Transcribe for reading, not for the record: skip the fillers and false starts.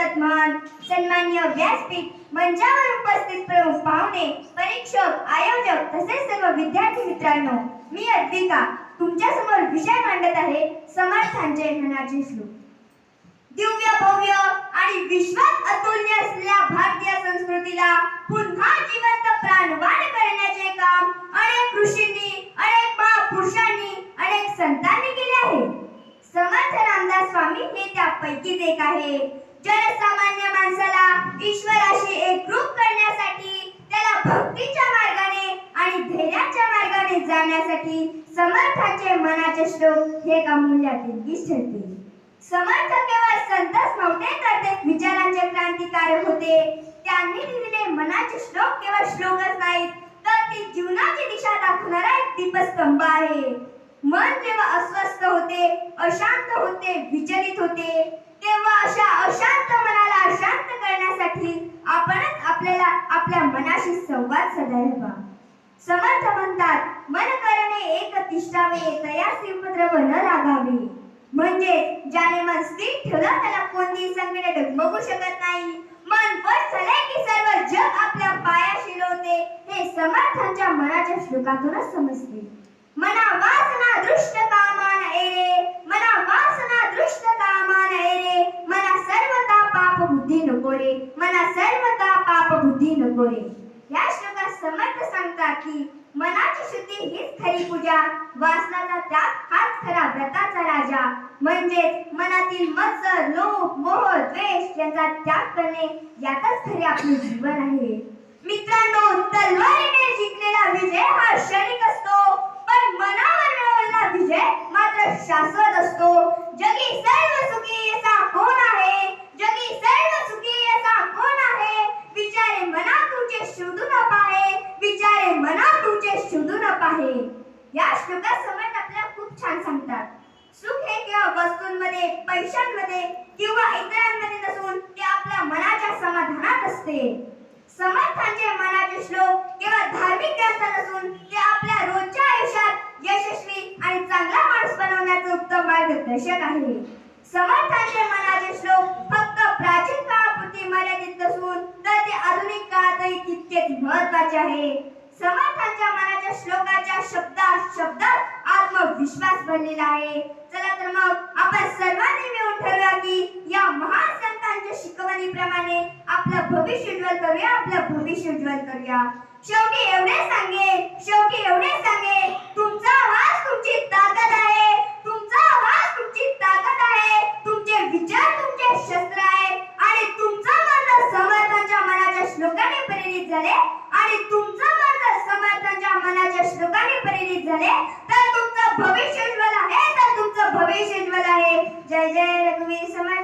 विराजत मान सन्माननीय व्यासपीठ मंचावर उपस्थित प्रमुख पाहुणे परीक्षक आयोजक तसेच सर्व विद्यार्थी मित्रांनो, मी अद्विका तुमच्या समोर विषय मांडत आहे समर्थांचे मनाचे श्लोक. दिव्य भव्य आणि विश्वात अतुल्य असलेल्या भारतीय संस्कृतीला पुन्हा जिवंत प्राणवान करण्याचे काम अनेक ऋषींनी, अनेक महापुरुषांनी, अनेक संतांनी केले आहे. समर्थ रामदास स्वामी हे त्यापैकीच एक आहे. जनसामान्य माणसाला ईश्वराशी एकरूप करण्यासाठी, त्याला भक्तीच्या मार्गाने आणि धैर्याच्या मार्गाने जाण्यासाठी समर्थांचे मनाचे श्लोक हे एक अमूल्यातील गीत ठरते. समर्थ केवळ संतच नव्हते तर ते विचारांचे क्रांतिकारक होते. त्यांनी लिहिलेले मनाचे श्लोक केवळ श्लोकच नाहीत तर ती जीवनाची दिशा दाखवणारा एक दीपस्तंभ आहे. मन जेव्हा अस्वस्थ होते, अशांत होते, विचलित होते, तेव्हा अशा अशांत मनाला शांत करण्यासाठी आपणच आपल्या मनाशी संवाद साधावा. समर्थ म्हणतात, मन करणे एक तिष्ठावे तयासी उपद्रव न लागावे. म्हणजे ज्याने मन स्थिर ठेवलं त्याला कोणतीही संकटे डगमगू शकत नाही. मन वश झाले की सर्व जग आपल्या पायाशी लोळते. हे समर्थांच्या मनाच्या श्लोकातूनच समजते. मना वासना दृष्ट कामान एरे, मना वासना दृष्ट कामान एरे, मना सर्वता पाप बुद्धी नको रे, मना सर्वता पाप बुद्धी नको रे. या श्लोकात समर्थ सांगतात की मनाची शुद्धी हीच खरी पूजा, वासनाचा त्याग हाच खरा व्रताचा राजा. म्हणजेच मनातील मत्सर, लोभ, मोह, द्वेष यांचा त्याग करणे यातच खरे आपले जीवन आहे. मित्रांनो, तलवारीने जिंकलेला विजय हा क्षणिक असतो, पण मनावर मिळवलेला विजय मात्र शाश्वत असतो. जगी सर्व सुखी असा कोण आहे, जगी सर्व सुखी असा कोण आहे, विचारे मना तुझे शोधू न पाहे, विचारे मना तुझे शोधू न पाहे. या श्लोकात समर्थ आपल्याला खूप छान सांगतात. सुख हे केवळ वस्तूंमध्ये, पैशांमध्ये किंवा इतरांमध्ये नसून ते आपल्या मनाच्या समाधानात असते. समर्थांचे मनाचे श्लोक केवळ धार्मिक ग्रंथ नसून ते आपल्या रोजच्या आयुष्यात यशस्वी आणि चांगला माणूस बनवण्याचे उत्तम मार्गदर्शक आहे. समर्थांचे मनाचे श्लोक फक्त प्राचीन काळापुरते मर्यादित नसून तर ते आधुनिक काळातही तितकेच महत्त्वाचे आहे. समर्थांच्या मनाच्या श्लोकाच्या शब्दात आत्मविश्वास भरलेला आहे. चला तर मग आपण सर्वांनी मिळून ठरवूया की या महान संतांच्या शिकवणीप्रमाणे आपलं भविष्य उज्ज्वल करूया, आपलं भविष्य उज्ज्वल करूया. शेवटी एवढे सांगे, तुमचा आवाज तुमची ताकद आहे, तुमचा आवाज तुमची ताकद आहे, तुमचे विचार तुमचे शस्त्र आहे आणि तुमचा मार्ग समर्थांच्या मनाच्या श्लोकाने प्रेरित झाले आणि तुमचा मार्ग समर्थांच्या मनाच्या श्लोकाने प्रेरित झाले तर तुमचं भविष्य उज्ज्वल आहे, तर तुमचं भविष्य उज्ज्वल आहे. जय जय रघुवीर समर्थ.